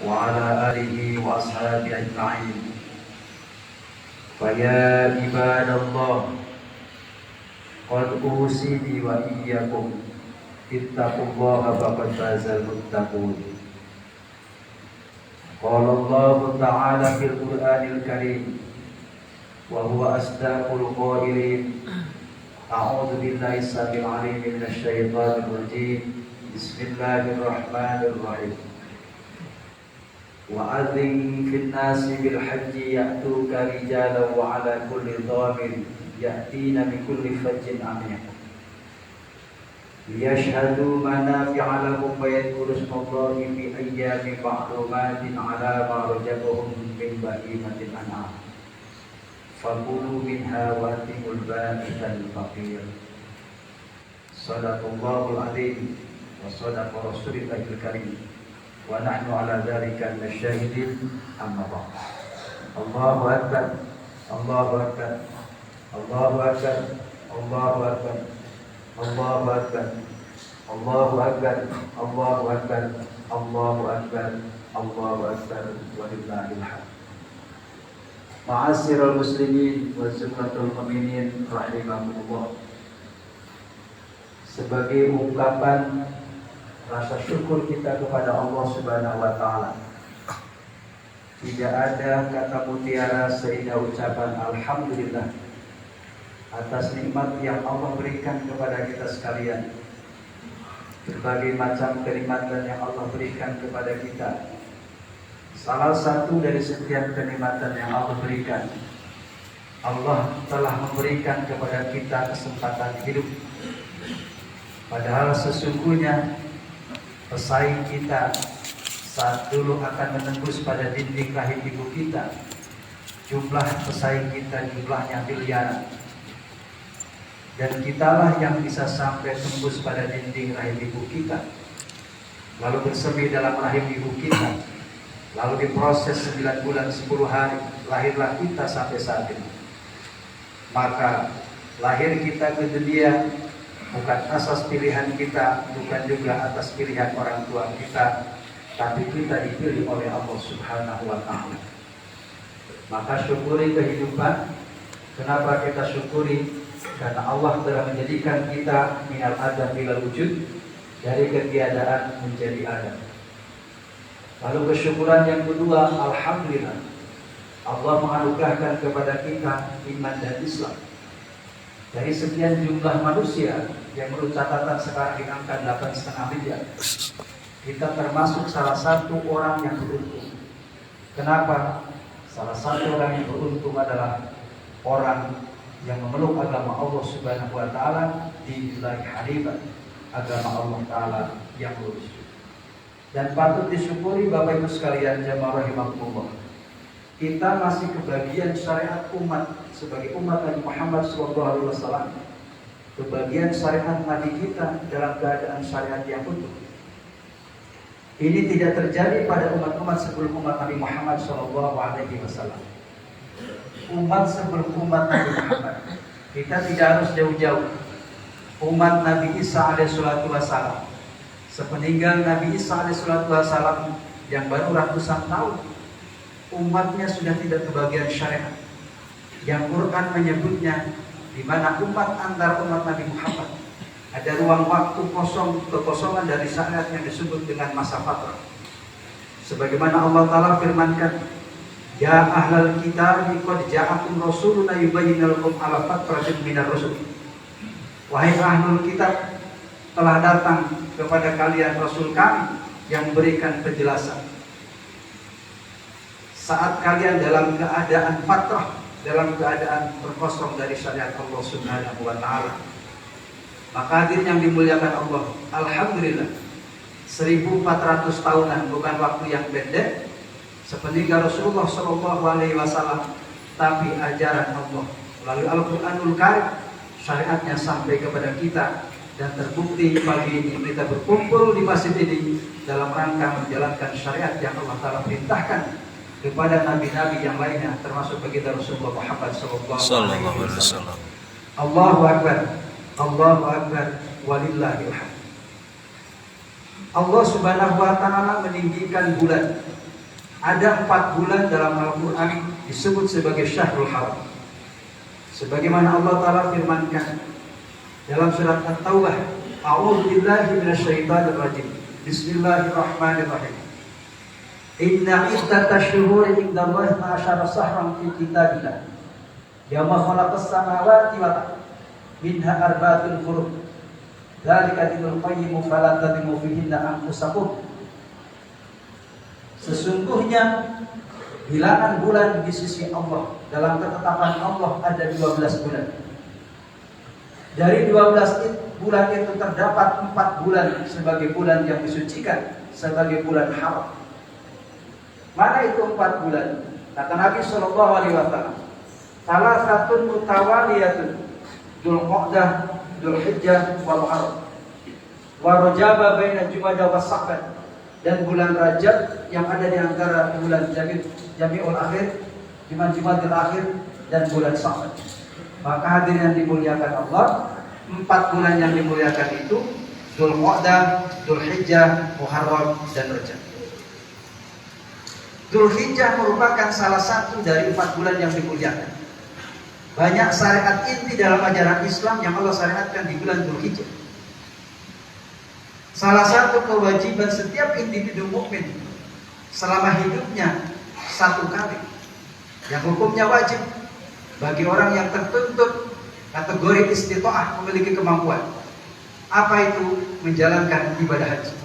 وعلى آله وأصحابه أجمعين. فيا عباد الله قد أوصيني وإياكم اتقوا الله فقد فاز المتقون. قال الله تعالى في القرآن الكريم وهو أصدق القائلين: أعوذ بالله السميع العليم من الشيطان الرجيم. بسم الله الرحمن الرحيم. وأذن في الناس بالحج يأتوك رجالا وعلى كل ضامر يأتين من كل فج عميق ليشهدوا منافع لهم ويذكروا اسم الله في أيام معلومات على ما رزقهم من بهيمة الأنعام فكلوا منها وأطعموا البائس الفقير. صدق الله العظيم وصدق رسول الله الكريم ونحن على ذلك من الشاهدين. أما بعد. الله أكبر الله أكبر الله أكبر الله أكبر الله أكبر الله أكبر الله أكبر الله أكبر الله أكبر ولله الحمد. Ma'asyiral muslimin wa zumratul mu'minin rahimakumullah. Sebagai ungkapan rasa syukur kita kepada Allah Subhanahu wa taala, tidak ada kata mutiara seindah ucapan alhamdulillah atas nikmat yang Allah berikan kepada kita sekalian. Berbagai macam kenikmatan yang Allah berikan kepada kita, salah satu dari setiap kenikmatan yang Allah berikan, Allah telah memberikan kepada kita kesempatan hidup. Padahal sesungguhnya pesaing kita saat dulu akan menembus pada dinding rahim ibu kita, jumlah pesaing kita jumlahnya miliaran, dan kitalah yang bisa sampai tembus pada dinding rahim ibu kita, lalu bersemi dalam rahim ibu kita, lalu diproses 9 bulan 10 hari, lahirlah kita sampai saat ini. Maka lahir kita ke dunia bukan atas pilihan kita, bukan juga atas pilihan orang tua kita, tapi kita dipilih oleh Allah Subhanahu wa ta'ala. Maka syukuri kehidupan. Kenapa kita syukuri? Karena Allah telah menjadikan kita minal adam ilal wujud, dari ketiadaan menjadi ada. Lalu kesyukuran yang kedua, alhamdulillah, Allah menganugerahkan kepada kita iman dan Islam. Dari sekian jumlah manusia yang menurut catatan sekarang di angka 8,5 miliar, kita termasuk salah satu orang yang beruntung. Kenapa? Salah satu orang yang beruntung adalah orang yang memeluk agama Allah Subhanahu wa taala di wilayah Hanifah, agama Allah taala yang lurus. Dan patut disyukuri Bapak Ibu sekalian jamaah rahimakumullah, kita masih kebagian syariat umat sebagai umat Nabi Muhammad SAW. Kebagian syariat Nabi kita dalam keadaan syariat yang utuh. Ini tidak terjadi pada umat-umat sebelum umat Nabi Muhammad SAW. Umat sebelum umat Nabi Muhammad, kita tidak harus jauh-jauh. Umat Nabi Isa alaihissalam, sepeninggal Nabi Isa alaihissalam yang baru ratusan tahun, umatnya sudah tidak kebagian syariat. Yang Quran menyebutnya, di mana umat antar umat Nabi Muhammad ada ruang waktu kosong, kekosongan dari syariat yang disebut dengan masa fatrah. Sebagaimana Allah Ta'ala firmankan, ya ahlal kitab qad ja'akum rasuluna yubayyinu lakum ala fatratin minar rusul. Wahai ahlul kitab, telah datang kepada kalian rasul kami yang memberikan penjelasan saat kalian dalam keadaan fatrah, dalam keadaan terkosong dari syariat Allah Subhanahu wa taala. Maka hadirin yang dimuliakan Allah, alhamdulillah 1400 tahunan bukan waktu yang pendek sepeninggal Rasulullah SAW, tapi ajaran Allah melalui Al-Quranul Karim, syariatnya sampai kepada kita, dan terbukti pagi ini kita berkumpul di masjid ini dalam rangka menjalankan syariat yang Allah Ta'ala perintahkan kepada nabi-nabi yang lainnya, termasuk baginda Rasulullah Muhammad SAW. Allahu Akbar, Allahu Akbar, walillahil hamd. Allah Subhanahu wa taala meninggikan bulan Ada 4 bulan dalam Al-Quran disebut sebagai Syahrul Haram. Sebagaimana Allah Ta'ala firmankan dalam surat At-Taubah, A'udzu billahi minasyaitonir rajim. Bismillahirrahmanirrahim. Inna iddatash syuhuri indallahi 12 syahran fi kitabillah. Yauma khalaqas samawati wal ardh minha arba'atun hurum. Dzalika dinul qayyim fala tadhimu fihinna anfusakum. Sesungguhnya bilangan bulan di sisi Allah, dalam ketetapan Allah ada 12 bulan. Dari 12 bulan itu terdapat 4 bulan sebagai bulan yang disucikan, sebagai bulan haram. Mana itu 4 bulan? Kata Nabi Shallallahu Alaihi Wasallam, salah satu mutawaliyatun, Dzulqa'dah, Dzulhijjah, wa Muharram, wa Rajab baina Jumadah wa Sya'ban, dan bulan Rajab yang ada di antara bulan Jami'ul Akhir, Jumadil Akhir, dan bulan Sya'ban. Maka hadirin yang dimuliakan Allah, 4 bulan yang dimuliakan itu Dzulqa'dah, Dzulhijjah, Muharram, dan Rajab. Dzulhijjah merupakan salah satu dari 4 bulan yang dimuliakan. Banyak syariat inti dalam ajaran Islam yang Allah syariatkan di bulan Dzulhijjah. Salah satu kewajiban setiap individu mukmin selama hidupnya 1 kali, yang hukumnya wajib bagi orang yang tertuntut kategori istita'ah, memiliki kemampuan. Apa itu? Menjalankan ibadah haji.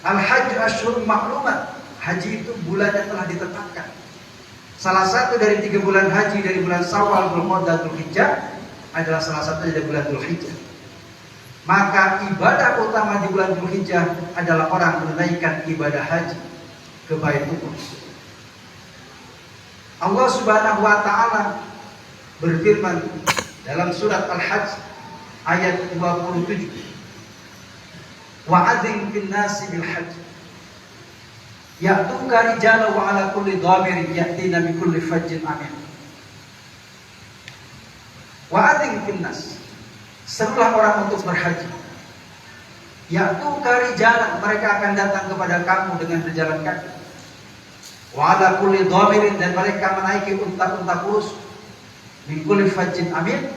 Al-Hajj asyhurun ma'lumat. Haji itu bulannya telah ditetapkan. Salah satu dari 3 bulan haji, dari bulan Syawal, Dzulqa'dah, Dzulhijjah, adalah salah satu dari bulan Dzulhijjah. Maka ibadah utama di bulan Dzulhijjah adalah orang menunaikan ibadah haji ke Baitullah. Allah Subhanahu wa taala berfirman dalam surat Al-Hajj ayat 27, wa'adzim fin nasi bil hajj ya'tuka rijalan wa 'ala kulli dhamirin ya'tina bi kulli fajjin amin. Wa'adzim fin nas, serulah orang untuk berhaji. Ya'tuka rijalan, mereka akan datang kepada kamu dengan berjalan kaki. Wa 'ala kulli dhamirin, dan mereka menaiki unta-unta kurus. Min kulli fajjin amin,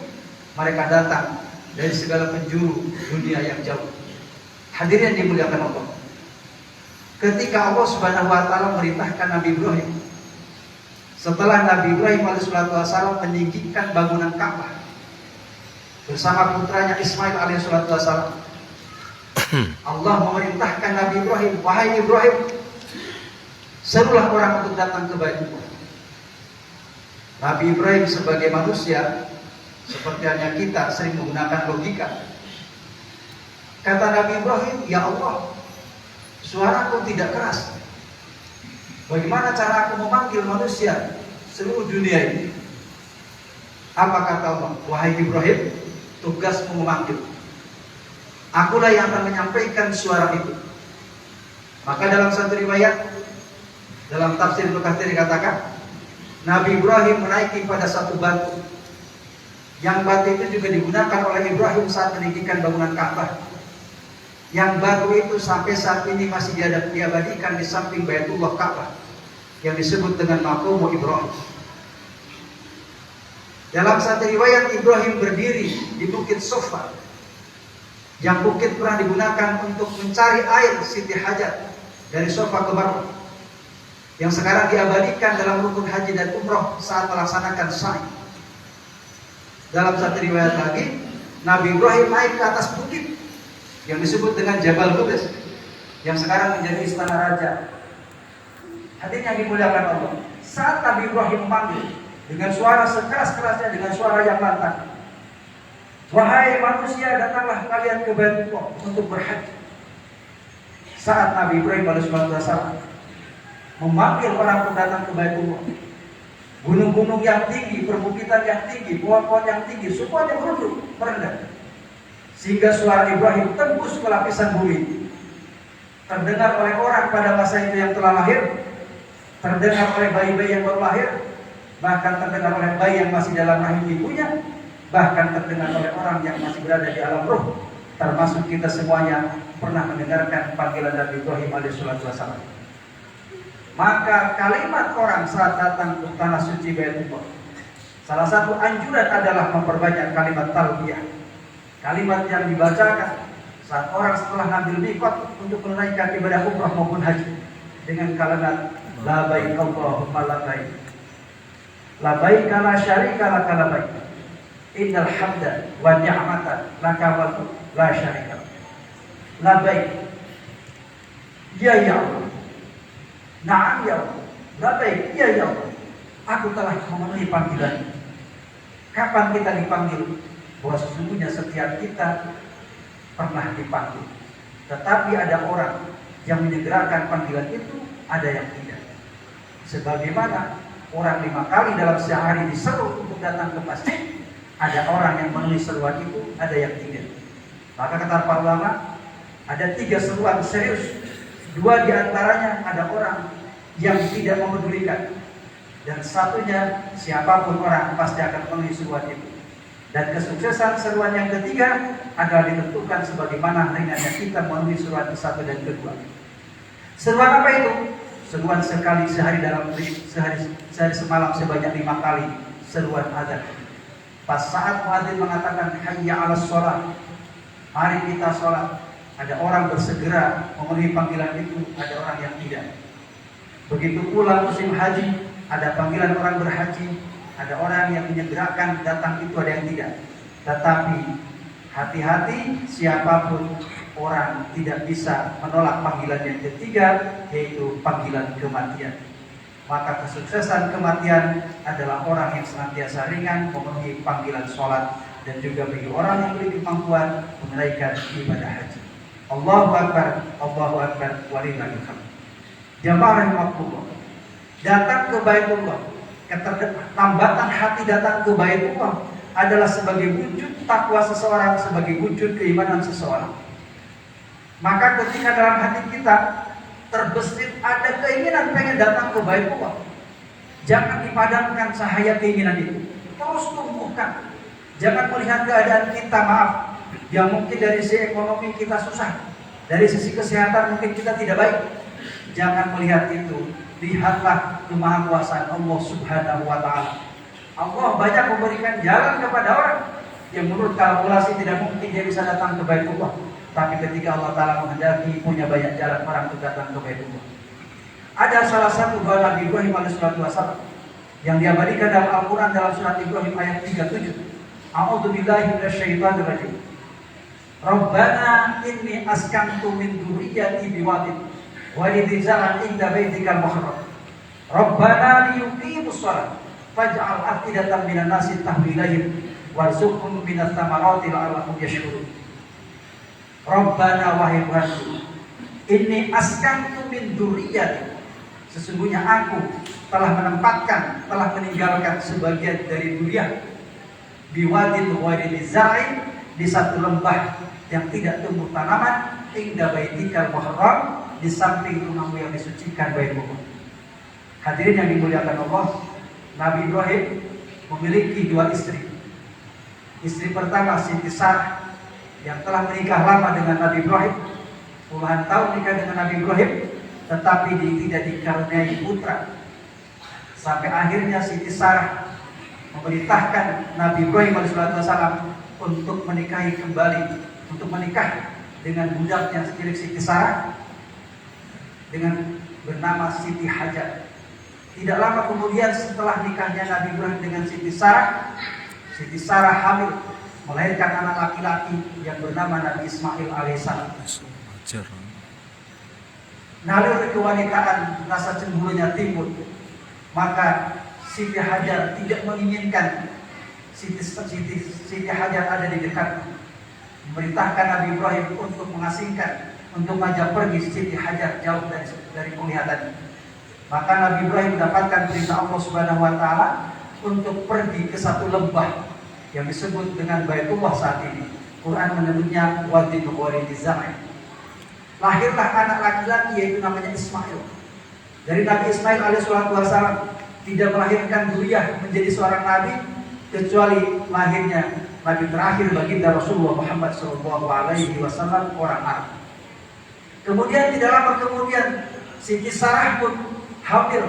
mereka datang dari segala penjuru dunia yang jauh. Hadirin yang dimuliakan Allah, ketika Allah Subhanahu wa taala merintahkan Nabi Ibrahim, setelah Nabi Ibrahim alaihissalam meninggikan bangunan Ka'bah bersama putranya Ismail alaihissalam, Allah memerintahkan Nabi Ibrahim, wahai Ibrahim, serulah orang untuk datang ke Baitullah. Nabi Ibrahim sebagai manusia seperti hanya kita sering menggunakan logika. Kata Nabi Ibrahim, ya Allah, suaraku tidak keras. Bagaimana cara aku memanggil manusia seluruh dunia ini? Apa kata Allah? Wahai Ibrahim, tugasmu memanggil. Akulah yang akan menyampaikan suara itu. Maka dalam satu riwayat, dalam tafsir Ibnu Katsir dikatakan, Nabi Ibrahim menaiki pada satu batu, yang batu itu juga digunakan oleh Ibrahim saat meninggikan bangunan Ka'bah. Yang batu itu sampai saat ini masih diabadikan di samping Baitullah Ka'bah, yang disebut dengan Maqam Ibrahim. Dalam satu riwayat, Ibrahim berdiri di Bukit Sofa, yang bukit pernah digunakan untuk mencari air Siti Hajar dari Sofa ke Marwah, yang sekarang diabadikan dalam rukun haji dan umroh saat melaksanakan sa'i. Dalam satu riwayat lagi, Nabi Ibrahim naik ke atas bukit yang disebut dengan Jabal Qudus, yang sekarang menjadi istana raja. Hadirin yang dimuliakan Allah, saat Nabi Ibrahim memanggil dengan suara sekeras-kerasnya, dengan suara yang lantang, wahai manusia, datanglah kalian ke Baitullah untuk berhaji. Saat Nabi Ibrahim alaihissalam memanggil orang untuk datang ke Baitullah, gunung-gunung yang tinggi, perbukitan yang tinggi, pohon-pohon yang tinggi, semuanya merunduk, merendah, sehingga suara Ibrahim tembus ke lapisan bumi. Terdengar oleh orang pada masa itu yang telah lahir, terdengar oleh bayi-bayi yang baru lahir, bahkan terdengar oleh bayi yang masih dalam rahim ibunya, bahkan terdengar oleh orang yang masih berada di alam roh, termasuk kita semuanya pernah mendengarkan panggilan Nabi Ibrahim alaihissalam. Maka kalimat orang saat datang ke tanah suci Baitullah, salah satu anjuran adalah memperbanyak kalimat talbiyah. Kalimat yang dibacakan saat orang setelah ngambil mikot untuk menunaikan ibadah umrah maupun haji, dengan kalimat labbaik Allahumma labbaik, labbaik la syarika laka labbaik, innal hamda wa ni'mata laka wa la syarika lak. Labbaik ya Allah, na'am ya Allah, labbaik ya Allah, aku telah memenuhi panggilan. Kapan kita dipanggil? Bahwa sesungguhnya setiap kita pernah dipanggil, tetapi ada orang yang menyegerakan panggilan itu, ada yang tidak. Sebagaimana orang 5 kali dalam sehari diseru untuk datang ke masjid, ada orang yang memenuhi seruan itu, ada yang tidak. Maka kata para ulama, ada 3 seruan serius. 2 diantaranya ada orang yang tidak memedulikan, dan satunya siapapun orang pasti akan memenuhi seruan itu. Dan kesuksesan seruan yang ketiga adalah ditentukan sebagaimana ringannya kita memenuhi seruan ke-1 dan ke-2. Seruan apa itu? Seruan sekali sehari dalam sehari semalam sebanyak 5 kali seruan azan. Pas saat muadzin mengatakan hayya 'alas shalah, mari kita sholat, ada orang bersegera memenuhi panggilan itu, ada orang yang tidak. Begitu pula musim haji, ada panggilan orang berhaji, ada orang yang menyegerakan datang itu, ada yang tidak. Tetapi hati-hati, siapapun orang tidak bisa menolak panggilan yang ketiga, yaitu panggilan kematian. Maka kesuksesan kematian adalah orang yang senantiasa ringan memenuhi panggilan sholat, dan juga bagi orang yang memiliki kemampuan menunaikan ibadah haji. Allahu Akbar, Allahu Akbar, walillahil hamd. Jamaah rahimakumullah, datang ke Baitullah, tambatan hati datang ke Baitullah adalah sebagai wujud takwa seseorang, sebagai wujud keimanan seseorang. Maka ketika dalam hati kita terbesit ada keinginan pengen datang ke Baitullah, jangan dipadamkan cahaya keinginan itu, terus tumbuhkan. Jangan melihat keadaan kita, maaf, yang mungkin dari sisi ekonomi kita susah, dari sisi kesehatan mungkin kita tidak baik. Jangan melihat itu, lihatlah kemahakuasaan Allah Subhanahu wa Ta'ala. Allah banyak memberikan jalan kepada orang yang menurut kalkulasi tidak mungkin dia bisa datang ke Baitullah, tapi ketika Allah Ta'ala menghendaki, punya banyak jalan orang untuk datang ke Baitullah. Ada salah satu doa Nabi Ibrahim alaihissalam yang diabadikan dalam Al-Quran dalam surat Ibrahim ayat 37. A'udzu billahi minasyaitonir rajim. Rabbana inni askantu min dzurriyyati biwadin wa lidzar'in inda baitikal muharram. Rabbana liyuqimus shalah faj'al afidatan minan nasi tahwi ilaihim warzuqhum minats thamarati la'allahum yashkurun. Rabbana wahai Tuhanku, inni askantu min dzurriyyati, sesungguhnya aku telah menempatkan, telah meninggalkan sebagian dari dzurriyyah, biwadin ghairi dzar'in, di satu lembah yang tidak tumbuh tanaman, inda baitikal muharram, di samping rumahmu yang disucikan, Baitullah. Hadirin yang dimuliakan Allah, Nabi Ibrahim memiliki 2 istri. Istri pertama Siti Sarah yang telah menikah lama dengan Nabi Ibrahim, puluhan tahun nikah dengan Nabi Ibrahim, tetapi tidak dikaruniai putra. Sampai akhirnya Siti Sarah memerintahkan Nabi Ibrahim alaihissalam untuk menikahi kembali, untuk menikah dengan budaknya Siti Sarah dengan bernama Siti Hajar. Tidak lama kemudian setelah nikahnya Nabi Ibrahim dengan Siti Sarah hamil, melahirkan anak laki-laki yang bernama Nabi Ismail alaihissalam. Naluri kewanitaan, rasa cemburunya timbul, maka Siti Hajar tidak menginginkan Siti Hajar ada di dekat, memerintahkan Nabi Ibrahim untuk mengasingkan, untuk mengajak pergi Siti Hajar jauh dari penglihatan. Maka Nabi Ibrahim mendapatkan perintah Allah Subhanahu wa Ta'ala untuk pergi ke satu lembah yang disebut dengan Baitullah saat ini. Quran menyebutnya wadin ghairi dzar'in. Lahirlah anak laki-laki yaitu namanya Ismail. Dari Nabi Ismail alaihissalam tidak melahirkan dzurriyyah menjadi seorang nabi, kecuali lahirnya nabi terakhir baginda Rasulullah Muhammad SAW, orang Arab. Kemudian tidak lama kemudian Siti Sarah pun hamil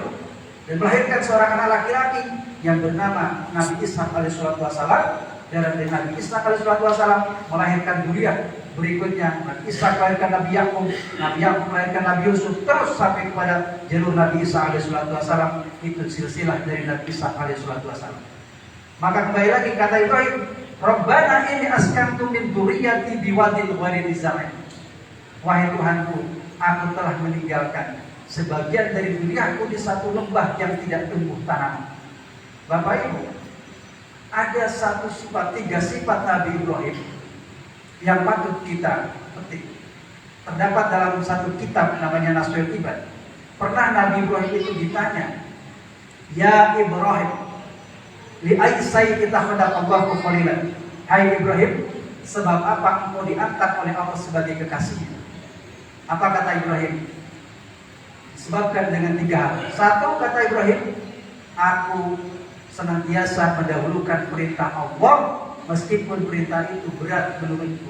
dan melahirkan seorang anak laki-laki yang bernama Nabi Ishaq alaihissalatu wassalam. Dan dari Nabi Ishaq alaihissalatu wassalam melahirkan dzurriyyah. Berikutnya Nabi Ishaq melahirkan Nabi Yakub, Nabi Yakub melahirkan Nabi Yusuf, terus sampai kepada jalur Nabi Isa alaihissalatu wassalam. Itu silsilah dari Nabi Ishaq alaihissalatu wassalam. Maka kembali lagi kata Ibrahim, Rabbana inni askantu min dzurriyyati biwadin ghairi dzar'in. Wahai Tuhanku, aku telah meninggalkan sebagian dari dzurriyyahku di satu lembah yang tidak tumbuh tanaman. Bapak Ibu, ada satu sifat, 3 sifat Nabi Ibrahim yang patut kita petik. Terdapat dalam satu kitab namanya Nasrul Ibad. Pernah Nabi Ibrahim itu ditanya, Ya Ibrahim, li aisai kita hendak Allahu khalilan. Hai Ibrahim, sebab apa engkau diangkat oleh Allah sebagai kekasihnya? Apa kata Ibrahim? Disebabkan dengan 3 hal. 1, kata Ibrahim, aku senantiasa mendahulukan perintah Allah meskipun perintah itu berat menurutku.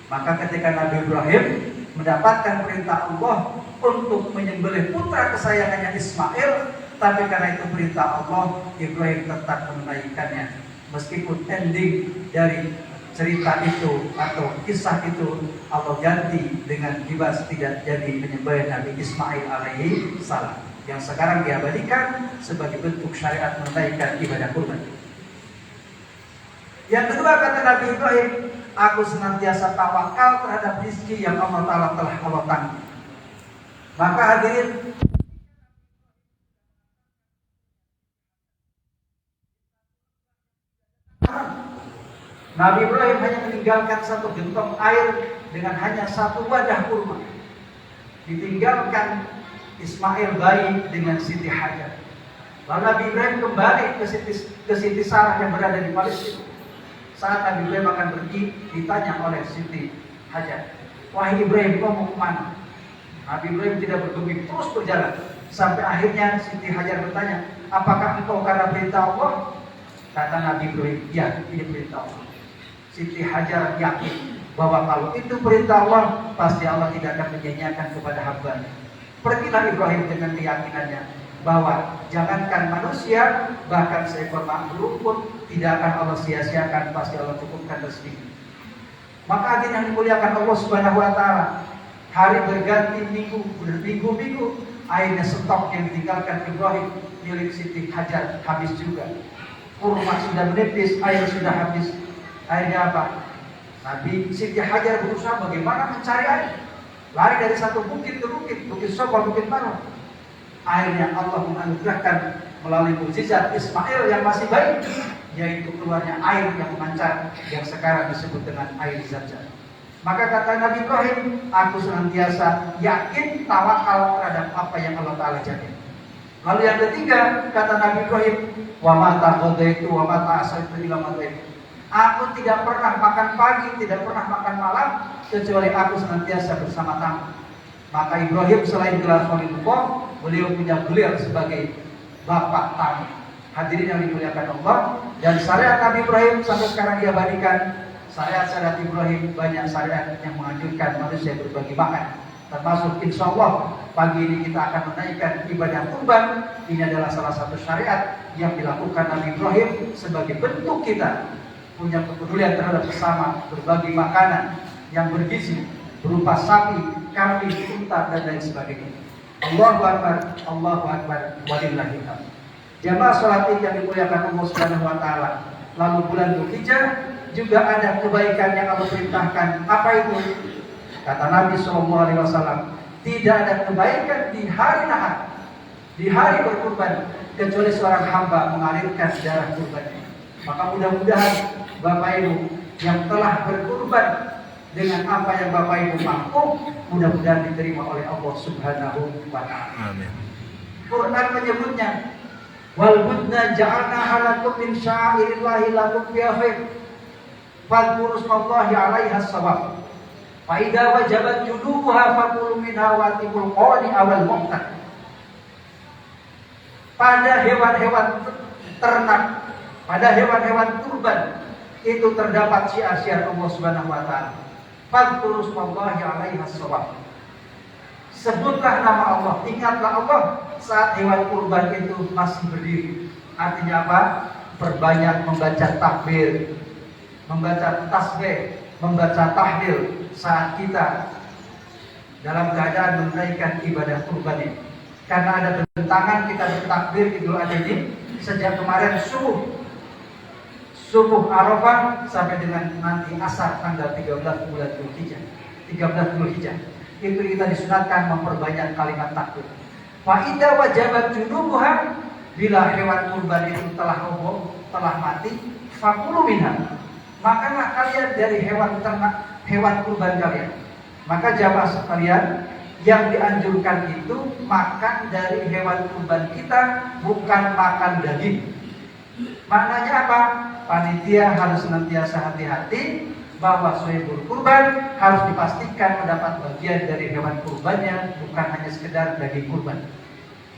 Maka ketika Nabi Ibrahim mendapatkan perintah Allah untuk menyembelih putra kesayangannya Ismail, tapi karena itu perintah Allah, Ibrahim tetap menunaikannya. Meskipun ending dari cerita itu atau kisah itu Allah ganti dengan kibas tidak jadi menyembelih Nabi Ismail alaihi salam, yang sekarang diabadikan sebagai bentuk syariat menunaikan ibadah kurban. Yang kedua kata Nabi Ibrahim, aku senantiasa tawakal terhadap rezeki yang Allah Ta'ala telah Allah tanggung. Maka hadirin, Nabi Ibrahim hanya meninggalkan satu gentong air dengan hanya satu wadah kurma. Ditinggalkan Ismail bayi dengan Siti Hajar. Lalu Nabi Ibrahim kembali ke Siti Sarah yang berada di Palestina. Saat Nabi Ibrahim akan pergi, ditanya oleh Siti Hajar, wahai Ibrahim, kau mau kemana? Nabi Ibrahim tidak bergeming, terus berjalan. Sampai akhirnya Siti Hajar bertanya, apakah engkau karena perintah Allah? Kata Nabi Ibrahim, ya, ini perintah Allah. Siti Hajar yakin bahwa kalau itu perintah Allah, pasti Allah tidak akan menyanyiakan kepada hamba-Nya. Pergilah Ibrahim dengan keyakinannya bahwa jangankan manusia, bahkan seekor makhluk pun tidak akan Allah sia-siakan, pasti Allah cukupkan rezeki. Maka hadirin yang dimuliakan Allah Subhanahu wa Ta'ala, hari berganti minggu-minggu, airnya stok yang ditinggalkan Ibrahim milik Siti Hajar habis juga. Kurma sudah menipis, air sudah habis. Akhirnya apa? Nabi Siti Hajar berusaha bagaimana mencari air. Lari dari satu bukit ke bukit, bukit Soba, bukit Marwah. Akhirnya Allah menganugerahkan melalui mukjizat Ismail yang masih bayi, yaitu keluarnya air yang memancar, yang sekarang disebut dengan air Zam-Zam. Maka kata Nabi Ibrahim, aku senantiasa yakin tawakal terhadap apa yang Allah Ta'ala janji. Lalu yang ketiga, kata Nabi Ibrahim, wa ma taqadaitu wa ma ta'asaitu illa ma ta'aitu. Aku tidak pernah makan pagi, tidak pernah makan malam, kecuali aku senantiasa bersama tamu. Maka Ibrahim selain gelar Khalilullah, beliau punya gelar sebagai bapak tamu. Hadirin yang dimuliakan Allah, dan syariat Nabi Ibrahim sampai sekarang diabadikan. Syariat Ibrahim banyak syariat yang menganjurkan manusia berbagi makan. Termasuk insya Allah pagi ini kita akan menaikkan ibadah kurban. Ini adalah salah satu syariat yang dilakukan Nabi Ibrahim sebagai bentuk kita punya kepedulian terhadap sesama, berbagi makanan yang bergizi berupa sapi, kambing, unta dan lain sebagainya. Allahu Akbar, walillahil hamd. Jamaah salat Id yang dimuliakan Allah Subhanahu wa Ta'ala. Lalu bulan Dzulhijjah juga ada kebaikan yang Allah perintahkan. Apa itu? Kata Nabi SAW, tidak ada kebaikan di hari nahar, di hari berkurban, kecuali seorang hamba mengalirkan darah kurbannya. Maka mudah-mudahan Bapak Ibu yang telah berkurban dengan apa yang Bapak Ibu mampu, mudah-mudahan diterima oleh Allah Subhanahu wa Ta'ala. Amin. Quran menyebutnya, wal budna ja'alna halakum min sya'irillahi lakum fiha khair fadhkuru smallahi 'alaiha shawab fa idza wajabat junubuha faqulu minha wa tibul qani awal muqtad. Pada hewan-hewan ternak, pada hewan-hewan kurban itu terdapat syiar-syiar Allah Subhanahu wa Ta'ala. Fadhkuru smallahi 'alaiha shawab. Sebutlah nama Allah, ingatlah Allah saat hewan kurban itu masih berdiri. Artinya apa? Perbanyak membaca takbir, membaca tasbih, membaca tahlil saat kita dalam keadaan menunaikan ibadah kurban ini. Karena ada bentangan kita bertakbir Idul Adha ini sejak kemarin subuh Arafah sampai dengan nanti asar tanggal 13 bulan Dzulhijjah. 13 Dzulhijjah. Itu kita disunatkan memperbanyak kalimat takbir. Fa idza wajabat junubuha, bila hewan kurban itu telah roboh, telah mati, fakulu minha, makanlah kalian dari hewan ternak, hewan kurban kalian. Maka jamaah sekalian, yang dianjurkan itu makan dari hewan kurban kita, bukan makan daging. Maknanya apa? Panitia harus senantiasa hati-hati bahwa sahibul kurban harus dipastikan mendapat bagian dari hewan kurbannya, bukan hanya sekedar daging kurban.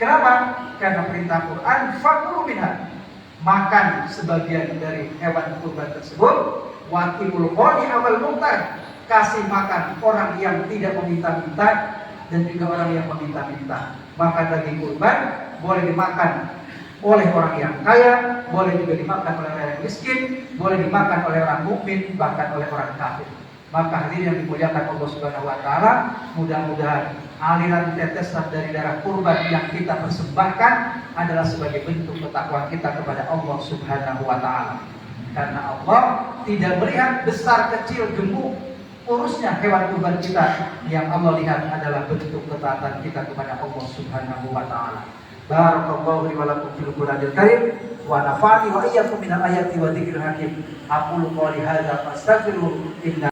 Kenapa? Karena perintah Quran, fakulu minha, makan sebagian dari hewan kurban tersebut. Watimul qani awal muhtaj, kasih makan orang yang tidak meminta-minta dan juga orang yang meminta-minta. Maka daging kurban boleh dimakan oleh orang yang kaya, boleh juga dimakan oleh orang yang miskin, boleh dimakan oleh orang mukmin, bahkan oleh orang kafir. Maka hadirin yang dimuliakan Allah Subhanahu wa taala, mudah-mudahan aliran tetesan dari darah kurban yang kita persembahkan adalah sebagai bentuk ketakwaan kita kepada Allah Subhanahu wa taala. Karena Allah tidak melihat besar kecil gemuk urusnya hewan kurban kita, yang Allah lihat adalah bentuk ketaatan kita kepada Allah Subhanahu wa taala. Barakallahu li wa lakum fil Qur'anil Karim wa nafa'ani wa iyyakum minal ayati wa dzikril hakim. Aqulu qouli hadza fastaghfiru inna